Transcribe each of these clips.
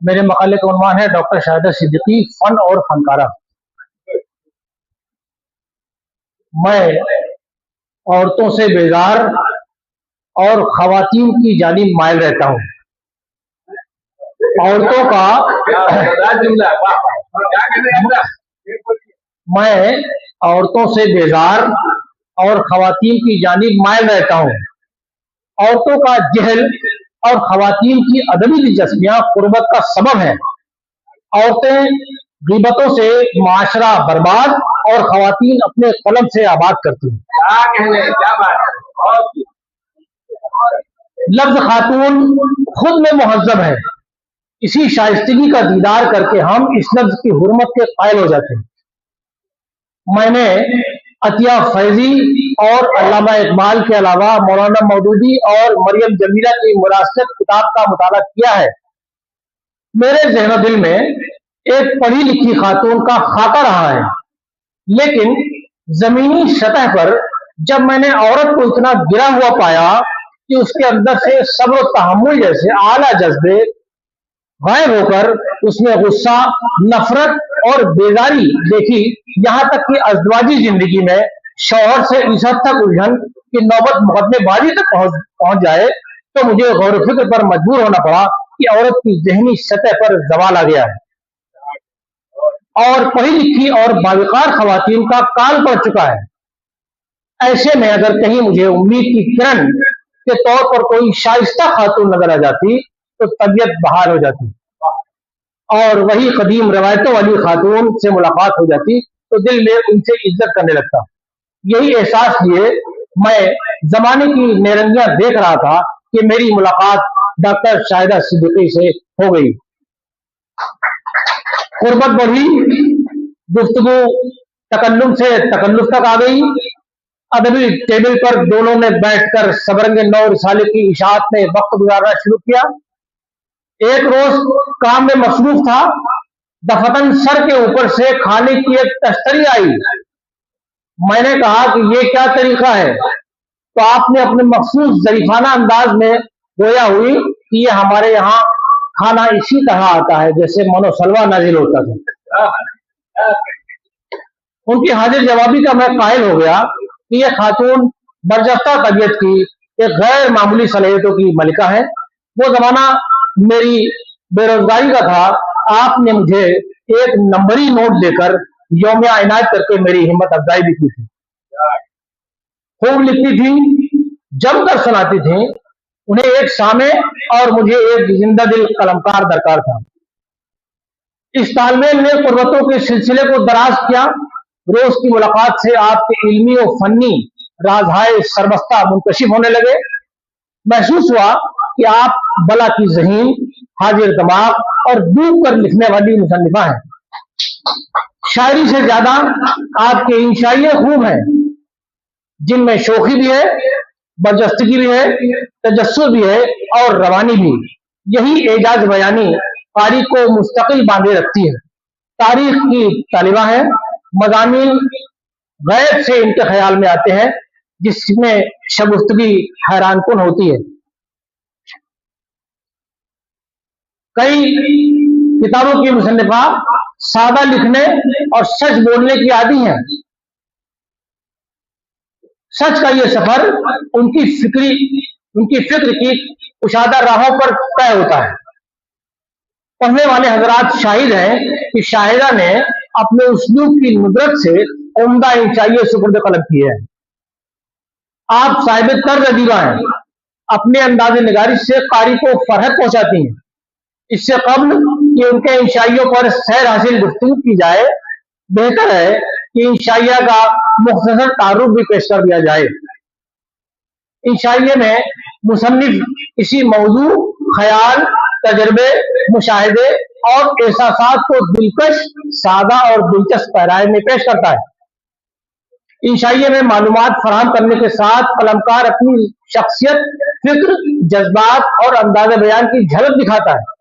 मेरे मकाले का उन्वान है डॉक्टर शाहिदा सिद्दीकी, फन और फनकारा। मैं औरतों से बेजार और खवातीन की जानिब माइल रहता हूँ। औरतों का मैं औरतों से बेजार और खवातीन की जानिब माइल रहता हूँ। औरतों का जहल और खवातीन की अदबी दिलचस्पियां कुर्बत का सबब है। औरतें गिबतों से माशरा बर्बाद और खवातीन अपने कलम से आबाद करती हैं। लफ्ज खातून खुद में मुहज्जब है। इसी शाइस्तगी का दीदार करके हम इस लफ्ज की हुर्मत के कायल हो जाते हैं। मैंने अतिया फैजी और अल्लामा इकबाल के अलावा मौलाना मौदूदी और मरियम जमीला की मुरासत किताब का मुताला किया है। मेरे ज़हन दिल में एक पढ़ी लिखी खातून का खाका रहा है, लेकिन जमीनी सतह पर जब मैंने औरत को इतना गिरा हुआ पाया कि उसके अंदर से सब्र और तहम्मुल जैसे आला जज्बे गायब होकर उसमें गुस्सा, नफरत और बेजारी देखी, यहाँ तक कि अज़दवाजी जिंदगी में शौहर से इस हद तक उलझन की नौबत मुकदमेबाजी तक पहुंच जाए, तो मुझे गौर फिक्र पर मजबूर होना पड़ा कि औरत की जहनी सतह पर जवाल आ गया है और पढ़ी लिखी और बावकार खवातीन का काल पड़ चुका है। ऐसे में अगर कहीं मुझे उम्मीद की किरण के तौर पर कोई शाइस्ता खातून नजर आ जाती तो तबीयत बहाल हो जाती और वही कदीम रवायतों वाली खातून से मुलाकात हो जाती तो दिल में उनसे इज्जत करने लगता। यही एहसास लिए मैं जमाने की नेरंगियां देख रहा था कि मेरी मुलाकात डॉक्टर शाहिदा सिद्दीकी से हो गई। कुर्बत बढ़ी, गुफ्तगू तकल्लुम से तकल्लुफ तक आ गई। अदबी टेबल पर दोनों ने बैठकर सबरंग नौ रिसाले की इशाअत में वक्त गुजारना शुरू किया। एक रोज काम में मसरूफ था, दफतन सर के ऊपर से खाने की एक तश्तरी आई। मैंने कहा कि ये क्या तरीका है, तो आपने अपने मखसूस जरीफाना अंदाज में गोया हुई कि ये हमारे यहाँ खाना इसी तरह आता है जैसे मनोसलवा नाजिल होता था। उनकी हाजिर जवाबी का मैं कायल हो गया कि यह खातून बरजस्ता तबीयत की एक गैर मामूली सलाहियतों की मलिका है। वो जमाना मेरी बेरोजगारी का था। आपने मुझे एक नंबरी नोट देकर यौमिया इनायत करके मेरी हिम्मत अफजाई भी की थी। खूब लिखती थी, जमकर सुनाती थी। उन्हें एक सामे और मुझे एक जिंदा दिल कलमकार दरकार था। इस तालमेल ने कुर्बतों के सिलसिले को दराज किया। रोज की मुलाकात से आपके इल्मी और फन्नी राजहाय सरबस्ता मुंकशिफ होने लगे। महसूस हुआ कि आप बला की ज़हीन, हाजिर दिमाग और डूब कर लिखने वाली मुसन्निफा हैं। शायरी से ज्यादा आपके इंशाइये खूब हैं, जिनमें शोखी भी है, बरजस्तगी भी है, तजस्सुस भी है और रवानी भी। यही एजाज बयानी कारी को मुस्तकिल बांधे रखती है। तारीख की तालिबा है, मज़ामीन गैब से इनके ख्याल में आते हैं, जिसमें शगुफ्तगी हैरानकुन होती है। कई किताबों की मुसन्निफा सादा लिखने और सच बोलने की आदी हैं। सच का ये सफर उनकी फिक्र की कुशादा राहों पर तय होता है। पढ़ने वाले हजरात शाहिद हैं कि शाहिदा ने अपने उसलूब की नुदरत से उम्दा इंशाइये सुपुर्द कलम किए हैं। आप साहिब तर्ज अदीबा हैं, अपने अंदाज़े निगारिश से कारी को फरहत पहुंचाती हैं। इससे कब्ल कि उनके इंशाइयों पर सैर हासिल गुफ्तगू की जाए, बेहतर है कि इंशाइया का मुख्तसर तारुफ भी पेश कर दिया जाए। इंशाइये में मुसन्निफ इसी मौजू, ख्याल, तजर्बे, मुशाहिदे और एहसासात को दिलकश, सादा और दिलचस्प पैराए में पेश करता है। इंशाइये में मालूमात फराहम करने के साथ कलमकार अपनी शख्सियत, फिक्र, जज्बात और अंदाज़े बयान की झलक दिखाता है।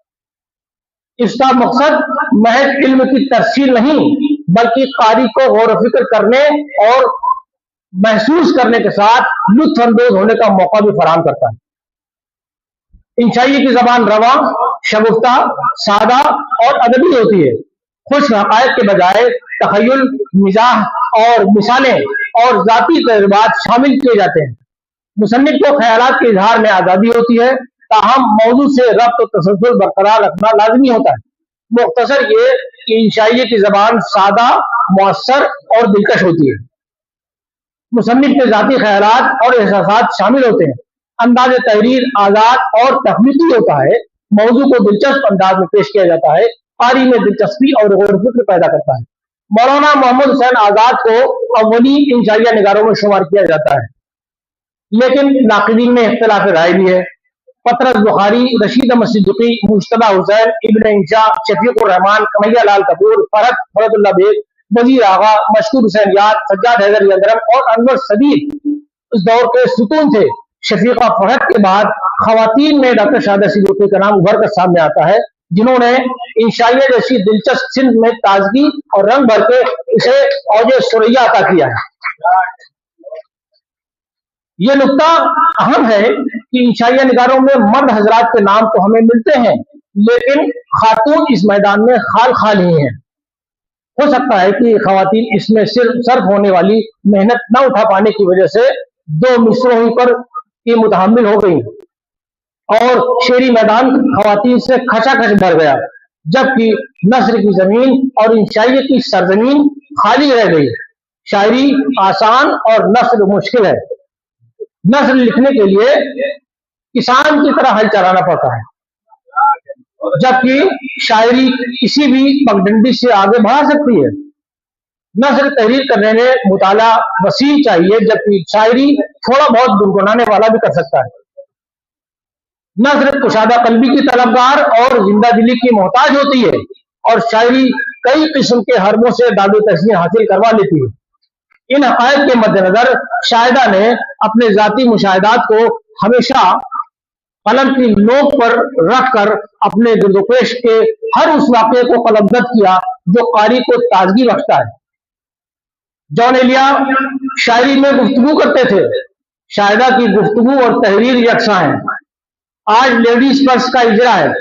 इसका मकसद महज इल्म की तफसील नहीं, बल्कि कारी को गौर फिक्र करने और महसूस करने के साथ लुत्फ अंदोज होने का मौका भी फराहम करता है। इंशाइये की जबान रवा, शगुफ्ता, सादा और अदबी होती है। खुश हकायक के बजाय तखय्युल, मिजाह और मिसालें और जाती तजुर्बात शामिल किए जाते हैं। मुसन्निफ को ख्यालात के इजहार में आज़ादी होती है, ताहम मौजू से रब्त और तसलसल बरकरार रखना लाजमी होता है। मुख्तसर ये कि इंशाइये की जबान सादा, मुअस्सर और दिलकश होती है। मुसन्निफ के जाती ख्यालात और एहसासात शामिल होते हैं। अंदाज तहरीर आज़ाद और तख्लीकी होता है। मौजू को दिलचस्प अंदाज में पेश किया जाता है, कारी में दिलचस्पी और गौर फिक्र पैदा करता है। मौलाना मोहम्मद हुसैन आजाद को अव्वली इंशाइया निगारों में शुमार किया जाता है, लेकिन नाक़िदीन में इख्तिलाफ राय भी है। पतरस बुखारी, रशीद अहमद सिद्दीकी, मुश्तबा हुसैन, इब्न इंशा, शफीकुर रहमान, कन्हैया लाल कपूर, फरहतुल्लाह बेग, वजीर आगा, मशकूर हुसैन याद, सज्जाद हैदर यंदरम और अनवर सदीद उस दौर के सुतून थे। शफीका फरहत के बाद खवातीन में डॉक्टर शाहिदा सिद्दीकी का नाम उभर कर सामने आता है, जिन्होंने इंशाइया जैसी दिलचस्प सिंध में ताजगी और रंग भर के इसे औजे सुरैया अता किया है। ये नुक्ता अहम है कि इंशाइया निगारों में मर्द हजरात के नाम तो हमें मिलते हैं, लेकिन खातून इस मैदान में खाल खाल ही हैं। हो सकता है कि खवातीन इसमें सिर्फ सर्फ होने वाली मेहनत न उठा पाने की वजह से दो मिसरों ही पर की मुतहम्मिल हो गई और शेरी मैदान खवातीन से खचाखच भर गया, जबकि नस्र की जमीन और इंशाइये की सरजमीन खाली रह गई। शायरी आसान और नस्र मुश्किल है। नस्र लिखने के लिए किसान की तरह हल चलाना पड़ता है, जबकि शायरी किसी भी पगडंडी से आगे बढ़ा सकती है। नस्र तहरीर करने में मुताला वसी चाहिए, जबकि शायरी थोड़ा बहुत गुनगुनाने वाला भी कर सकता है। नस्र कुशादा कल्बी की तलबगार और जिंदा दिली की मोहताज होती है, और शायरी कई किस्म के हरबों से दादो तहसीन हासिल करवा लेती है। इन हक़ाइक़ के मद्देनजर शाहिदा ने अपने जाती मुशाहिदात को हमेशा कलम की नोक पर रखकर अपने गिरदोपेश के हर उस वाक़े को कलमबंद किया जो कारी को ताजगी बख्शता है। जॉन एलिया शायरी में गुफ्तगू करते थे। शाहिदा की गुफ्तगू और तहरीर यकसा है। आज लेडीज पर्स का इजरा है।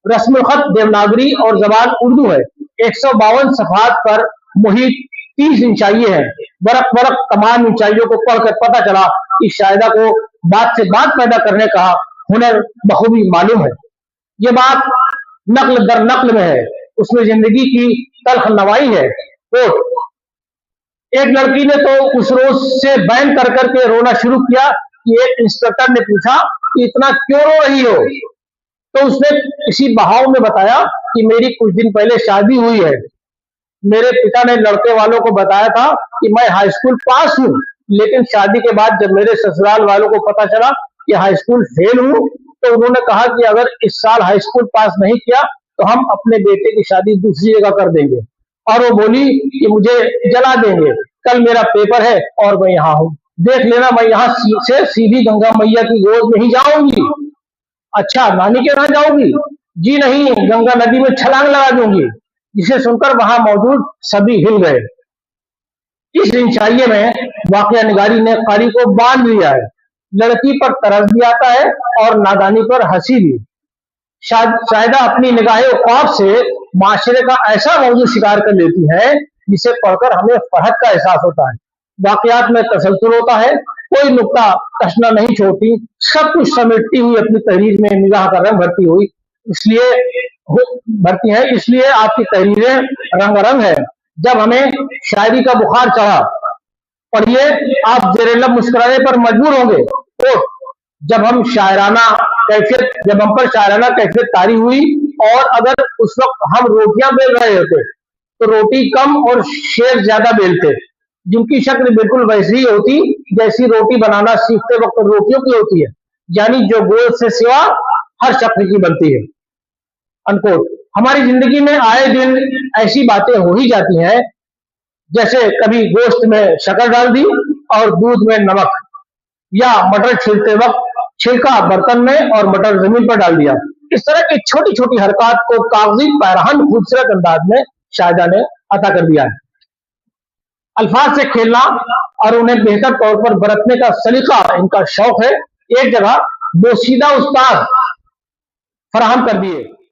रस्मुल खत देवनागरी और जबान उर्दू है। 152 सफ़हात पर मुहित 30 इंशाइये हैं। बरक बरक तमाम इंशाइयों को पढ़कर पता चला कि शाहिदा को बात से बात पैदा करने का हुनर बखूबी मालूम है। ये बात नक्ल दर नक्ल में है, उसमें जिंदगी की तल्ख नवाई है। कोट, एक लड़की ने तो उस रोज से बैन कर करके रोना शुरू किया कि एक इंस्पेक्टर ने पूछा कि इतना क्यों रो रही हो, तो उसने किसी बहाव में बताया कि मेरी कुछ दिन पहले शादी हुई है। मेरे पिता ने लड़के वालों को बताया था कि मैं हाई स्कूल पास हूँ, लेकिन शादी के बाद जब मेरे ससुराल वालों को पता चला कि हाई स्कूल फेल हूँ, तो उन्होंने कहा कि अगर इस साल हाई स्कूल पास नहीं किया तो हम अपने बेटे की शादी दूसरी जगह कर देंगे। और वो बोली कि मुझे जला देंगे। कल मेरा पेपर है और मैं यहाँ हूँ, देख लेना मैं यहाँ से सीधी गंगा मैया की गोद में ही जाऊंगी। अच्छा, नानी के यहाँ जाऊंगी? जी नहीं, गंगा नदी में छलांग लगा दूंगी। जिसे सुनकर वहां मौजूद सभी हिल गए। इस इंशाइये में वाक़िया निगारी ने कारी को बांध लिया है। लड़की पर तरस भी आता है और नादानी पर हंसी भी। शाहिदा अपनी निगाहे ख्वाब से माशरे का ऐसा मौजूद शिकार कर लेती है जिसे पढ़कर हमें फरहत का एहसास होता है। वाक़ियात में तसलसल होता है, कोई नुक्ता कशना नहीं छोड़ती, सब कुछ समेटती हुई अपनी तहरीर में मिजाह का रंग भरती है। इसलिए आपकी तहरीरें रंगारंग है। जब हमें शायरी का बुखार चढ़ा, पढ़िए, आप जेर लब मुस्कुराने पर मजबूर होंगे। तो जब हम पर शायराना कैफियत तारी हुई, और अगर उस वक्त हम रोटियां बेल रहे होते तो रोटी कम और शेर ज्यादा बेलते, जिनकी शक्ल बिल्कुल वैसी ही होती जैसी रोटी बनाना सीखते वक्त रोटियों की होती है, यानी जो गोल से सिवा हर शक्ल की बनती है। अनकोट। हमारी जिंदगी में आए दिन ऐसी बातें हो ही जाती हैं, जैसे कभी गोश्त में शक्कर डाल दी और दूध में नमक, या मटर छीलते वक्त छिलका बर्तन में और मटर जमीन पर डाल दिया। इस तरह की छोटी छोटी हरकत को कागजी पैरहन खूबसूरत अंदाज में शाहिदा ने अता कर दिया है। अल्फाज से खेलना और उन्हें बेहतर तौर पर बरतने का सलीका इनका शौक है। एक जगह बोसीदा उस्ताद फराहम कर दिए।